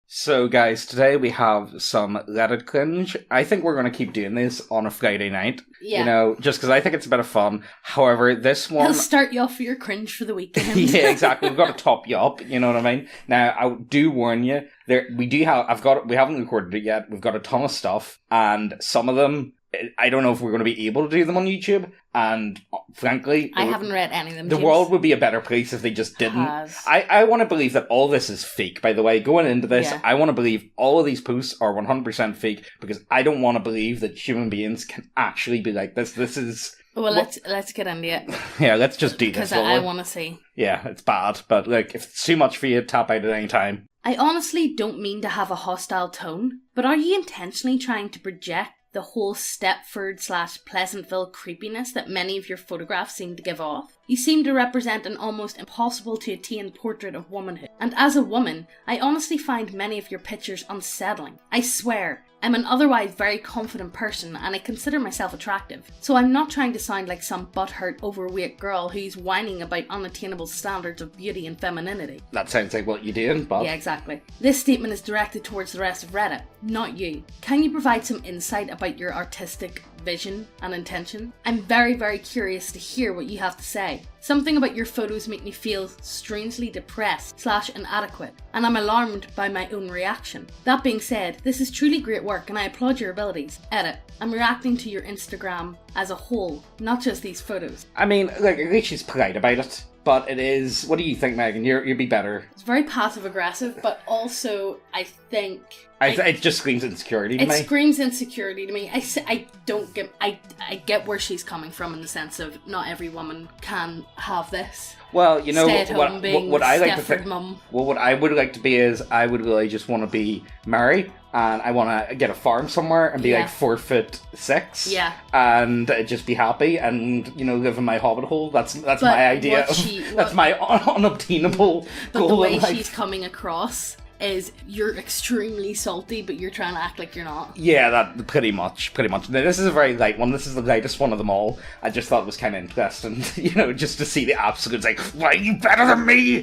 So guys, today we have some Reddit cringe. I think we're going to keep doing this on a Friday night. Yeah. You know, just because I think it's a bit of fun. However, this one... I'll start you off for your cringe for the weekend. Yeah, exactly. We've got to top you up, you know what I mean? Now, I do warn you, we haven't recorded it yet. We've got a ton of stuff, and some of them, I don't know if we're going to be able to do them on YouTube, and frankly... I haven't read any of them, The James. world would be a better place if they just didn't. I want to believe that all this is fake, by the way. Going into this, Yeah. I want to believe all of these posts are 100% fake, because I don't want to believe that human beings can actually be like this. This is... Well, let's get into it. Yeah, let's just do this. Because I want to see. Yeah, it's bad, but like, if it's too much for you, tap out at any time. I honestly don't mean to have a hostile tone, but are you intentionally trying to project the whole Stepford/Pleasantville creepiness that many of your photographs seem to give off? You seem to represent an almost impossible to attain portrait of womanhood. And as a woman, I honestly find many of your pictures unsettling. I swear, I'm an otherwise very confident person and I consider myself attractive. So I'm not trying to sound like some butthurt overweight girl who's whining about unattainable standards of beauty and femininity. That sounds like what you're doing, but... Yeah, exactly. This statement is directed towards the rest of Reddit, not you. Can you provide some insight about your artistic vision and intention? I'm very, very curious to hear what you have to say. Something about your photos make me feel strangely depressed/inadequate, and I'm alarmed by my own reaction. That being said, this is truly great work and I applaud your abilities. Edit. I'm reacting to your Instagram as a whole, not just these photos. I mean, like, at least she's polite about it. But it is... What do you think, Megan? You'd be better. It's very passive-aggressive, but also, I think... It just screams insecurity to me. It screams insecurity to me. I get where she's coming from in the sense of not every woman can have this. Well, you know, what I like to think... mum. Well, what I would like to be is, I would really just want to be married, and I want to get a farm somewhere and be like 4'6". Yeah. And just be happy and, you know, live in my hobbit hole. That's my idea. That's my unobtainable goal. But the way in life. she's coming across is you're extremely salty, but you're trying to act like you're not. Yeah, that pretty much. Now, this is a very light one. This is the lightest one of them all. I just thought it was kind of interesting, you know, just to see the absolute, like, why are you better than me?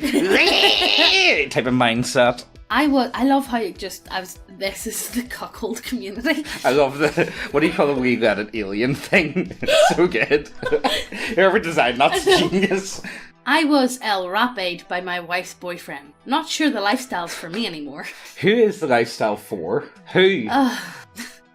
type of mindset. I love how this is the cuckold community. I love the, what do you call the wee Reddit alien thing? It's so good. Whoever designed that's genius. I was raped by my wife's boyfriend. Not sure the lifestyle's for me anymore. Who is the lifestyle for? Who?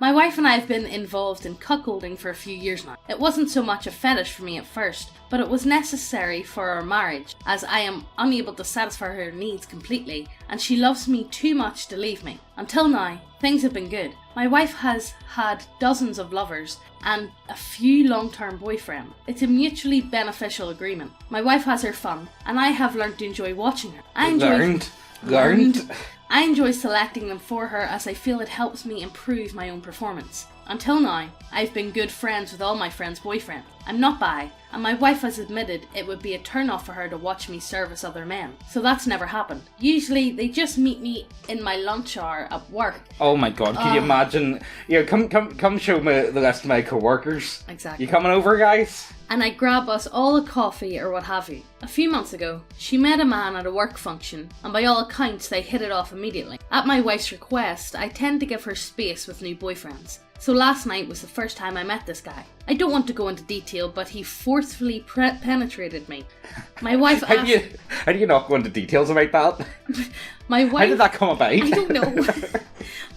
My wife and I have been involved in cuckolding for a few years now. It wasn't so much a fetish for me at first, but it was necessary for our marriage, as I am unable to satisfy her needs completely, and she loves me too much to leave me. Until now, things have been good. My wife has had dozens of lovers and a few long-term boyfriends. It's a mutually beneficial agreement. My wife has her fun, and I have learned to enjoy watching her. Learned. I enjoy selecting them for her as I feel it helps me improve my own performance. Until now, I've been good friends with all my friends' boyfriends. I'm not bi, and my wife has admitted it would be a turn-off for her to watch me service other men. So that's never happened. Usually, they just meet me in my lunch hour at work. Oh my god, can you imagine? Yeah, come show me the rest of my co-workers. Exactly. You coming over, guys? And I grab us all a coffee or what have you. A few months ago, she met a man at a work function, and by all accounts they hit it off immediately. At my wife's request, I tend to give her space with new boyfriends. So last night was the first time I met this guy. I don't want to go into detail, but he forcefully penetrated me. My wife asked... How do you not go into details about that? My wife... How did that come about? I don't know.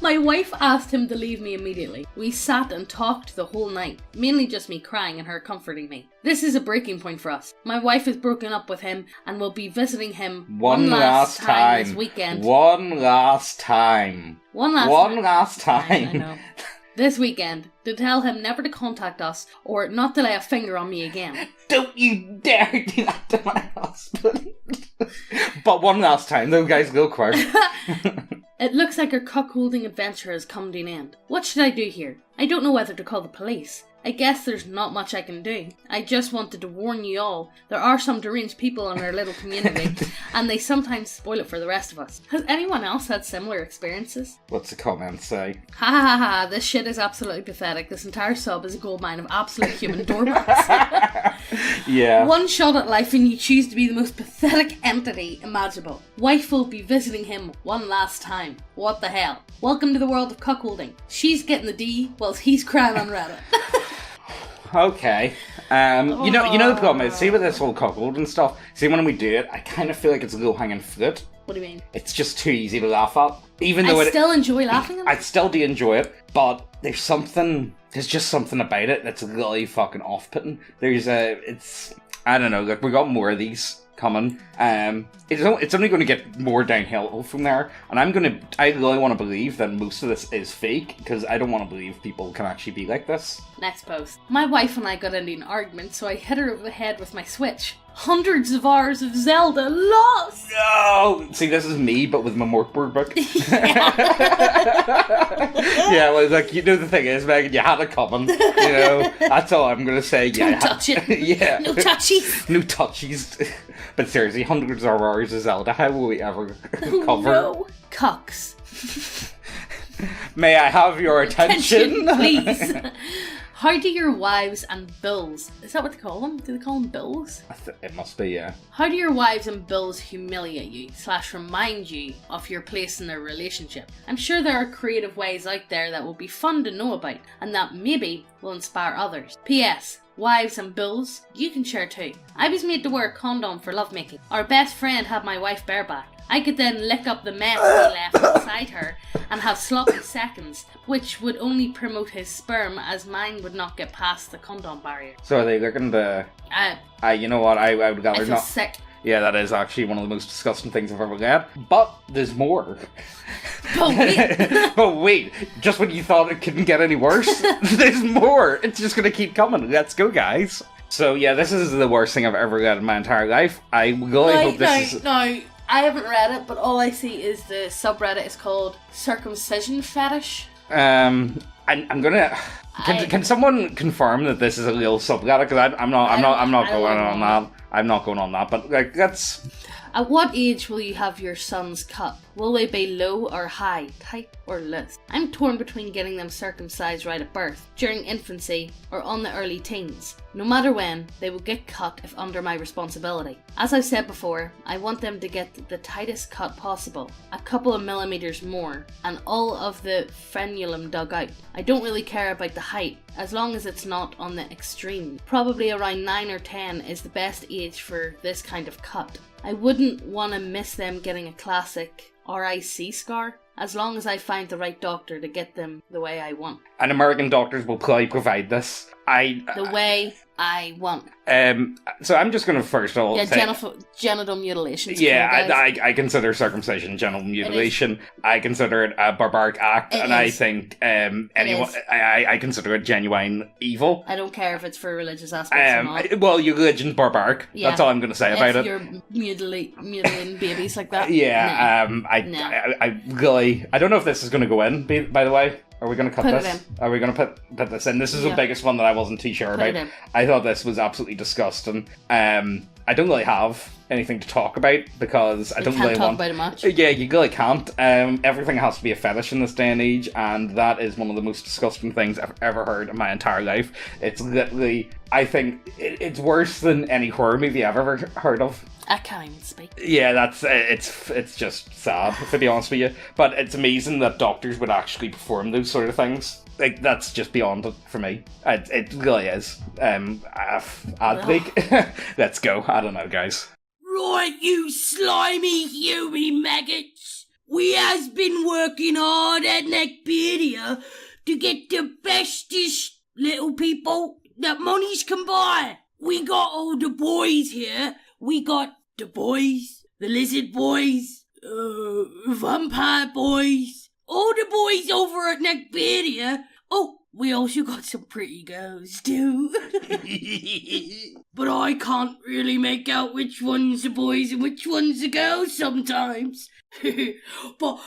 My wife asked him to leave me immediately. We sat and talked the whole night, mainly just me crying and her comforting me. This is a breaking point for us. My wife has broken up with him and will be visiting him one last time this weekend. One last time. I know. This weekend, to tell him never to contact us or not to lay a finger on me again. Don't you dare do that to my husband. But one last time, though, guys, go quick. It looks like our cuckolding adventure has come to an end. What should I do here? I don't know whether to call the police. I guess there's not much I can do. I just wanted to warn you all, there are some deranged people in our little community, and they sometimes spoil it for the rest of us. Has anyone else had similar experiences? What's the comment say? Ha ha ha ha, this shit is absolutely pathetic. This entire sub is a goldmine of absolute human doormats. Yeah. One shot at life and you choose to be the most pathetic entity imaginable. Wife will be visiting him one last time. What the hell? Welcome to the world of cuckolding. She's getting the D whilst he's crying on Reddit. Okay. You know the problem is, see with this whole cuckold and stuff, see when we do it, I kind of feel like it's a low-hanging fruit. What do you mean? It's just too easy to laugh at. Even though I still enjoy laughing at it. I still do enjoy it, but there's just something about it that's really fucking off-putting. I don't know, like, we got more of these coming. It's only going to get more downhill from there, and I really want to believe that most of this is fake, because I don't want to believe people can actually be like this. Next post. My wife and I got into an argument, so I hit her over the head with my Switch. Hundreds of hours of Zelda lost! No! See, this is me, but with my Morkborg book. Yeah, well, like, you know, the thing is, Megan, you had it coming. You know, that's all I'm going to say. Don't touch it. Yeah. No touchies. No touchies. But seriously, hundreds of hours of Zelda, how will we ever cover? No. Cucks. May I have your attention? Please. How do your wives and bills, is that what they call them? Do they call them bills? It must be, yeah. How do your wives and bills humiliate you / remind you of your place in their relationship? I'm sure there are creative ways out there that will be fun to know about and that maybe will inspire others. P.S. Wives and bills, you can share too. I was made to wear a condom for lovemaking. Our best friend had my wife bareback. I could then lick up the mess he left inside her and have sloppy seconds, which would only promote his sperm as mine would not get past the condom barrier. So are they looking to... you know what, I would gather not... sick. Yeah, that is actually one of the most disgusting things I've ever read. But there's more. But wait. But wait, just when you thought it couldn't get any worse, there's more. It's just going to keep coming. Let's go, guys. So yeah, this is the worst thing I've ever read in my entire life. I really hope this is... No, I haven't read it, but all I see is the subreddit is called Circumcision Fetish. I'm gonna... Can someone confirm that this is a real subreddit? Because I'm not going on that. I'm not going on that. But like, that's... At what age will you have your sons cut? Will they be low or high, tight or loose? I'm torn between getting them circumcised right at birth, during infancy, or on the early teens. No matter when, they will get cut if under my responsibility. As I've said before, I want them to get the tightest cut possible, a couple of millimeters more, and all of the frenulum dug out. I don't really care about the height, as long as it's not on the extreme. Probably around 9 or 10 is the best age for this kind of cut. I wouldn't want to miss them getting a classic RIC scar, as long as I find the right doctor to get them the way I want. And American doctors will probably provide this. The way I want. So I'm just going to first of all say... genital mutilation. Yeah, I consider circumcision genital mutilation. I consider it a barbaric act, I think I consider it genuine evil. I don't care if it's for religious aspects or not. Well, your religion's barbaric. Yeah. That's all I'm going to say about it. You're mutilating babies like that. Yeah, no. I really... I don't know if this is going to go in, by the way. Are we going to cut this? Are we going to put this in? This is the biggest one that I wasn't too sure about. I thought this was absolutely disgusting. I don't really have anything to talk about because I don't really want... about it much. Yeah, you really can't. Everything has to be a fetish in this day and age, and that is one of the most disgusting things I've ever heard in my entire life. It's literally... I think it's worse than any horror movie I've ever heard of. I can't even speak. Yeah, it's just sad, to be honest with you. But it's amazing that doctors would actually perform those sort of things. Like, that's just beyond it for me. It really is. Let's go. I don't know, guys. Right, you slimy human maggots. We has been working hard at Neckbeardia to get the bestest little people that monies can buy. We got all the boys here. We got the boys, the lizard boys, vampire boys, all the boys over at Neckbeardia. Oh, we also got some pretty girls too. But I can't really make out which one's the boys and which one's the girls sometimes. But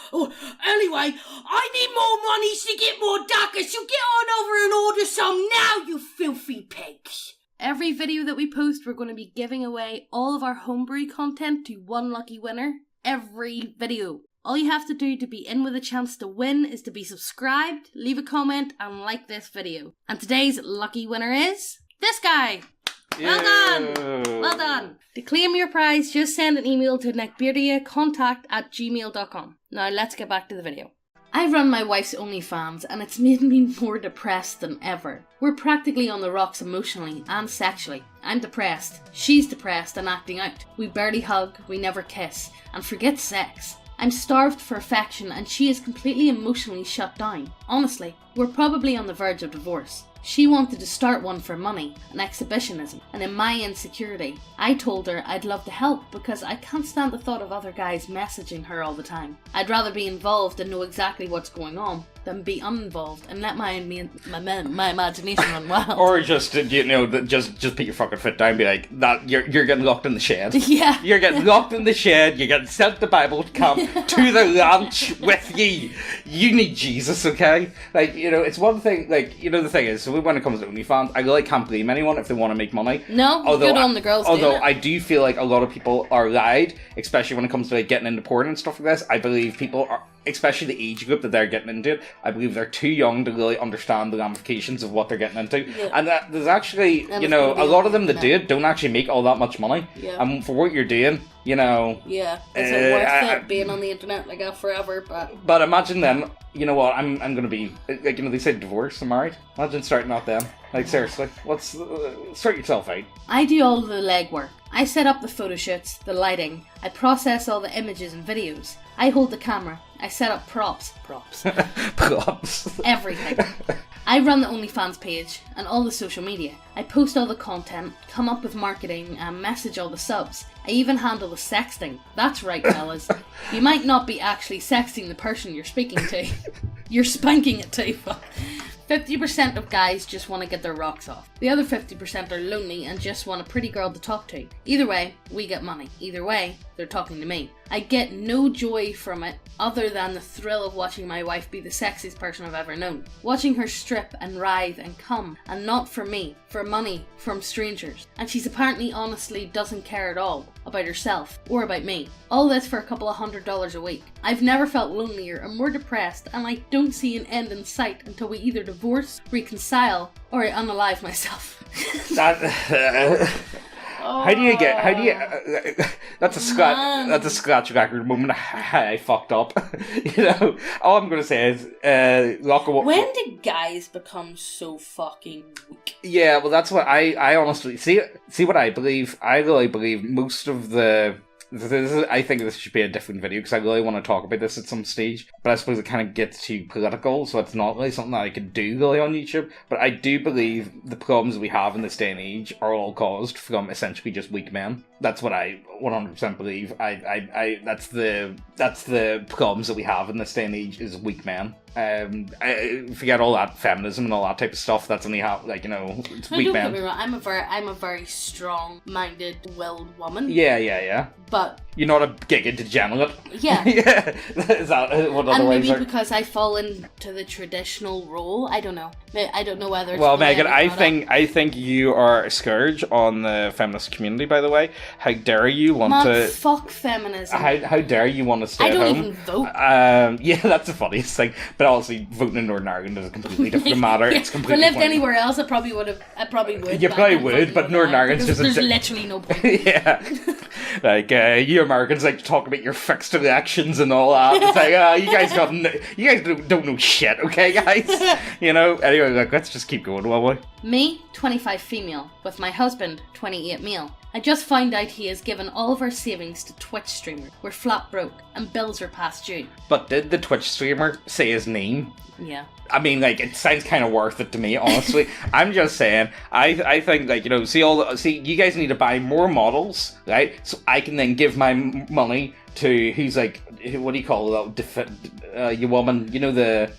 anyway, I need more monies to get more daggers, so get on over and order some now, you filthy pigs. Every video that we post, we're going to be giving away all of our homebrew content to one lucky winner. Every video. All you have to do to be in with a chance to win is to be subscribed, leave a comment, and like this video. And today's lucky winner is this guy. Well done! Well done! To claim your prize, just send an email to neckbeardia@gmail.com. Now let's get back to the video. I run my wife's OnlyFans and it's made me more depressed than ever. We're practically on the rocks emotionally and sexually. I'm depressed, she's depressed and acting out. We barely hug, we never kiss, and forget sex. I'm starved for affection and she is completely emotionally shut down. Honestly, we're probably on the verge of divorce. She wanted to start one for money and exhibitionism, and in my insecurity, I told her I'd love to help because I can't stand the thought of other guys messaging her all the time. I'd rather be involved and know exactly what's going on than be uninvolved and let my imagination run wild. Or just, just put your fucking foot down and be like, that you're getting locked in the shed. Yeah. You're getting locked in the shed, you're getting sent to Bible camp, to the ranch with ye. You need Jesus, okay? Like, it's one thing, the thing is, so when it comes to OnlyFans, I really can't blame anyone if they want to make money. No, good on the girls doing it. I do feel like a lot of people are lied, especially when it comes to getting into porn and stuff like this. I believe people are, especially the age group that they're getting into it, I believe they're too young to really understand the ramifications of what they're getting into. Yeah. And there's actually, a lot of them that do it don't actually make all that much money. Yeah. And for what you're doing, Yeah, is it worth it being on the internet forever? But imagine then, you know what, I'm going to be, they say divorced and married. Imagine starting out then. Seriously, sort yourself out. I do all of the legwork. I set up the photo shoots, the lighting, I process all the images and videos. I hold the camera. I set up props. Props. Everything. I run the OnlyFans page and all the social media. I post all the content, come up with marketing, and message all the subs. I even handle the sexting. That's right, fellas. You might not be actually sexting the person you're speaking to. You're spanking it too. 50% of guys just want to get their rocks off. The other 50% are lonely and just want a pretty girl to talk to. Either way, we get money. Either way, they're talking to me. I get no joy from it other than the thrill of watching my wife be the sexiest person I've ever known. Watching her strip and writhe and come, and not for me, for money from strangers. And she's apparently honestly doesn't care at all about herself or about me. All this for a couple of $100 a week. I've never felt lonelier or more depressed, and I don't see an end in sight until we either divorce, reconcile, or I unalive myself. How do you that's a scratch record moment. I fucked up. All I'm gonna say is when did guys become so fucking weak? Yeah, well, that's what I honestly see what I believe. I really believe most of the I think this should be a different video because I really want to talk about this at some stage, but I suppose it kind of gets too political, so it's not really something that I could do really on YouTube. But I do believe the problems we have in this day and age are all caused from essentially just weak men. That's what I 100% believe. That's the problems that we have in this day and age is weak men. I forget all that feminism and all that type of stuff. That's only how, it's weak men. Don't get me wrong, I'm a very strong-minded, willed woman. Yeah. But you're not a giga degenerate. Yeah. Yeah. Is that what other ways are? And maybe because I fall into the traditional role. I don't know. I don't know whether it's... Well, Megan, I think you are a scourge on the feminist community, by the way. How dare you want to... fuck feminism. How dare you want to stay at home? I don't even vote. Yeah, that's the funniest thing. But obviously, voting in Northern Ireland is a completely different matter. Yeah, it's completely if I lived anywhere else, I probably would. You probably would, but Northern Ireland's just... There's literally no point. Yeah. You Americans like to talk about your fixed elections and all that. It's like, you guys don't know shit, okay, guys? Anyway, let's just keep going, will we? Me, 25 female, with my husband, 28 male. I just found out he has given all of our savings to Twitch streamers. We're flat broke, and bills are past due. But did the Twitch streamer say his name? Yeah. I mean, it sounds kind of worth it to me, honestly. I'm just saying, I think, you guys need to buy more models, right? So I can then give my money to who's what do you call that? Your woman,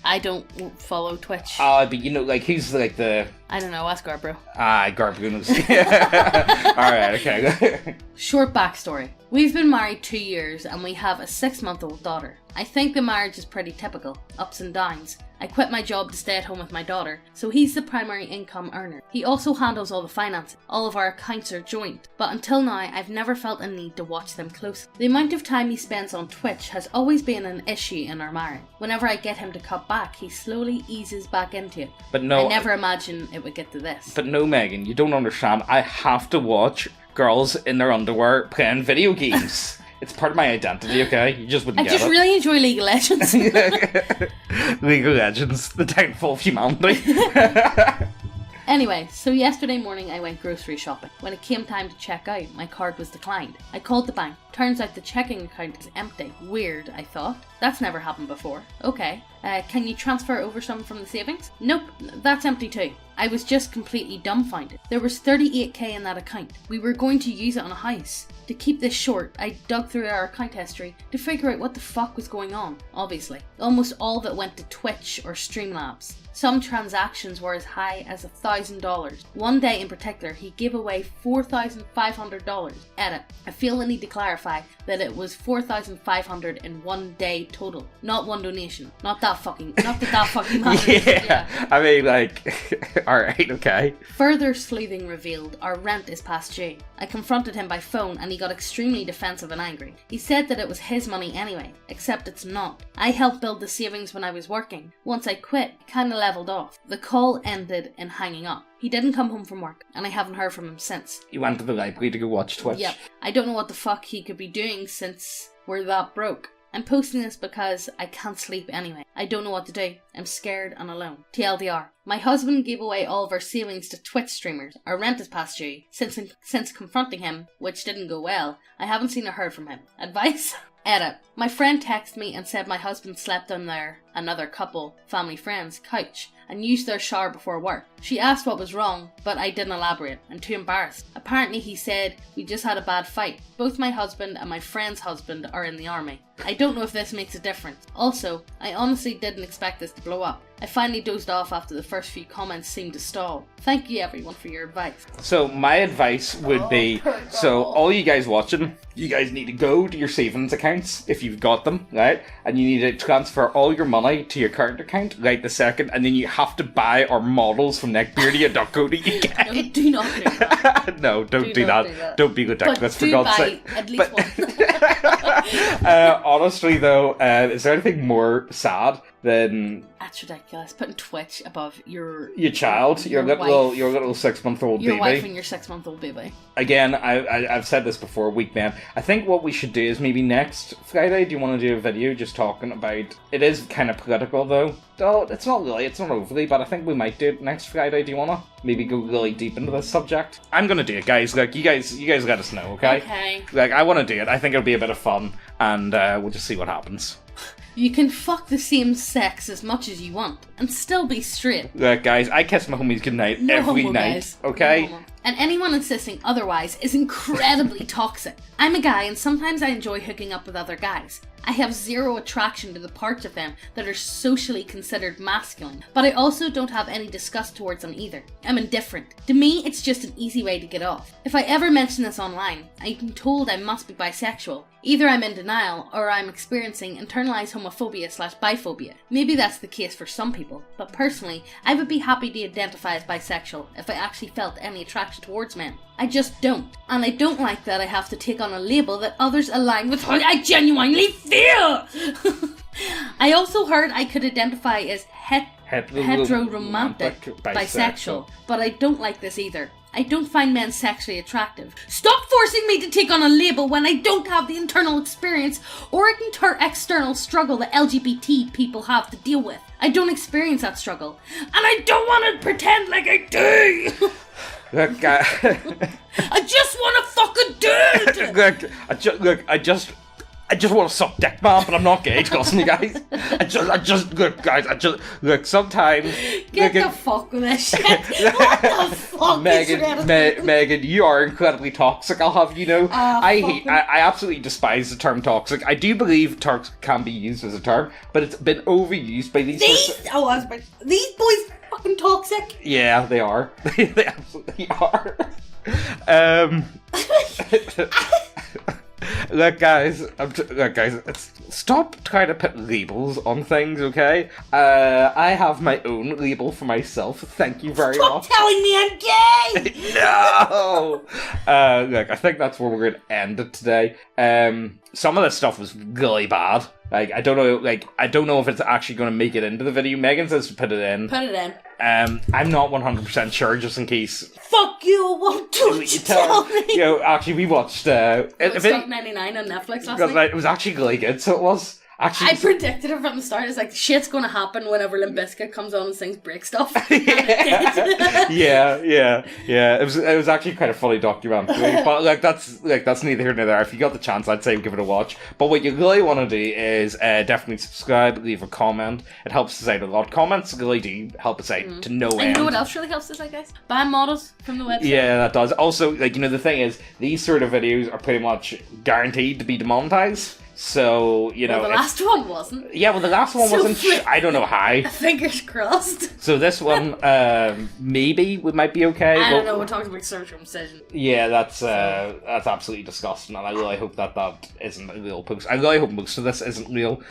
I don't follow Twitch. But who's the... I don't know, ask Garbro. Garbro knows. Alright, okay. Short backstory. We've been married 2 years and we have a 6-month-old daughter. I think the marriage is pretty typical, ups and downs, I quit my job to stay at home with my daughter, so he's the primary income earner. He also handles all the finances. All of our accounts are joint, but until now I've never felt a need to watch them closely. The amount of time he spends on Twitch has always been an issue in our marriage. Whenever I get him to cut back, he slowly eases back into it. But no, I never imagined it would get to this. But no, Megan, you don't understand. I have to watch girls in their underwear playing video games. It's part of my identity, okay? You just wouldn't I get it. just really enjoy League of Legends. League of Legends, the downfall of humanity. Anyway, so yesterday morning I went grocery shopping. When it came time to check out, my card was declined. I called the bank. Turns out the checking account is empty. Weird, I thought. That's never happened before. Okay. Can you transfer over some from the savings? Nope, that's empty too. I was just completely dumbfounded. There was 38k in that account. We were going to use it on a house. To keep this short, I dug through our account history to figure out what the fuck was going on, obviously. Almost all of it went to Twitch or Streamlabs. Some transactions were as high as $1,000. One day in particular, he gave away $4,500. Edit. I feel the need to clarify that it was $4,500 in one day total, not one donation. Not that fucking matters. Yeah. I mean, like, alright, okay. Further sleuthing revealed our rent is past due. I confronted him by phone and he got extremely defensive and angry. He said that it was his money anyway, except it's not. I helped build the savings when I was working. Once I quit, it kinda leveled off. The call ended in hanging up. He didn't come home from work, and I haven't heard from him since. You went to the library to go watch Twitch? Yep. I don't know what the fuck he could be doing since we're that broke. I'm posting this because I can't sleep anyway. I don't know what to do. I'm scared and alone. TLDR. My husband gave away all of our savings to Twitch streamers. Our rent is past due. Since confronting him, which didn't go well, I haven't seen or heard from him. Advice? Edit. My friend texted me and said my husband slept on their, another couple, family friends, couch and used their shower before work. She asked what was wrong, but I didn't elaborate. I'm too embarrassed. Apparently he said, we just had a bad fight. Both my husband and my friend's husband are in the army. I don't know if this makes a difference. Also, I honestly didn't expect this to blow up. I finally dozed off after the first few comments seemed to stall. Thank you everyone for your advice. So my advice would be, so all you guys watching, you guys need to go to your savings accounts if you've got them, right? And you need to transfer all your money to your current account right the second, and then you have to buy our models from neckbeardia.co.uk. No, do not do that. No, don't do that. Don't be ridiculous, for God's sake. At least one. Honestly though, is there anything more sad than that's ridiculous. Putting Twitch above your child, your little 6-month-old baby. Your wife and your 6-month-old baby. Again, I've said this before, weak man. I think what we should do is maybe next Friday, do you want to do a video just talking about, it is kind of political though. Oh, it's not overly, but I think we might do it next Friday. Do you want to maybe go really deep into this subject? I'm going to do it, guys. Like, you guys let us know, okay? Okay. Like, I want to do it. I think it'll be a bit of fun, and we'll just see what happens. You can fuck the same sex as much as you want and still be straight. Look, guys, I kiss my homies goodnight every night, guys. okay? No, and anyone insisting otherwise is incredibly toxic. I'm a guy and sometimes I enjoy hooking up with other guys. I have zero attraction to the parts of them that are socially considered masculine, but I also don't have any disgust towards them either. I'm indifferent. To me, it's just an easy way to get off. If I ever mention this online, I'm told I must be bisexual. Either I'm in denial, or I'm experiencing internalized homophobia/biphobia. Maybe that's the case for some people, but personally, I would be happy to identify as bisexual if I actually felt any attraction towards men. I just don't. And I don't like that I have to take on a label that others align with how I genuinely feel! I also heard I could identify as heteroromantic bisexual, but I don't like this either. I don't find men sexually attractive. Stop forcing me to take on a label when I don't have the internal experience or external struggle that LGBT people have to deal with. I don't experience that struggle, and I don't want to pretend like I do! Look, I just want to fuck a dude! I just want to suck dick, man, but I'm not gay, trust me, guys. Look, sometimes... Get the fuck with this shit. What the fuck Megan, you are incredibly toxic, I'll have you know. I absolutely despise the term toxic. I do believe toxic can be used as a term, but it's been overused by these boys fucking toxic. Yeah, they are. They absolutely are. Look, guys, stop trying to put labels on things, okay? I have my own label for myself. Thank you very Stop much. telling me I'm gay! No! Look, I think that's where we're going to end it today. Some of this stuff was really bad. Like, I don't know if it's actually going to make it into the video. Megan says to put it in. Put it in. I'm not 100% sure, just in case. Fuck you, won't you tell me? You know, actually, we watched... Woodstock 99 on Netflix last night. It was actually really good, so it was... Actually, I predicted it from the start. It's like, shit's gonna happen whenever Limp Bizkit comes on and sings break stuff. yeah. It was actually quite a funny documentary, but that's neither here nor there. If you got the chance, I'd say give it a watch. But what you really want to do is definitely subscribe, leave a comment. It helps us out a lot. Comments really do help us out to no end. And you know what else really helps us out, guys? Buying models from the website. Yeah, that does. Also, the thing is, these sort of videos are pretty much guaranteed to be demonetized. So, well, the last one wasn't. Yeah, well, the last one wasn't. I don't know how. Fingers crossed. So this one, maybe we might be okay. I don't know. We're talking about circumcision. Yeah, that's absolutely disgusting, and I really hope that isn't a real post. I really hope most of this isn't real.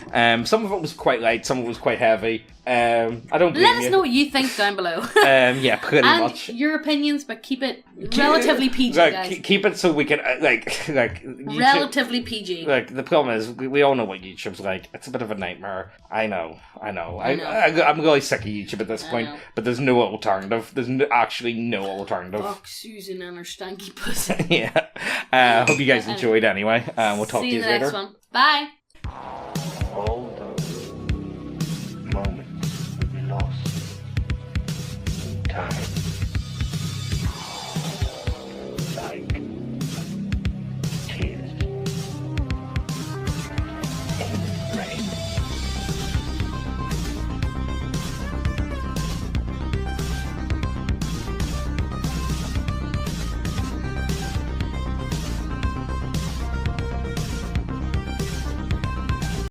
Some of it was quite light, some of it was quite heavy. I don't blame Let us know what you think down below. Yeah, pretty and much. Your opinions, but keep it relatively PG, guys. Keep it so we can YouTube, relatively PG. The problem is we all know what YouTube's like. It's a bit of a nightmare. I know. I'm really sick of YouTube at this point, but there's no alternative. There's actually no alternative. Fuck Susan and her stanky pussy. Yeah. Hope you guys enjoyed anyway. We'll talk to you later. See you in the next one. Bye. All those moments we lost in time.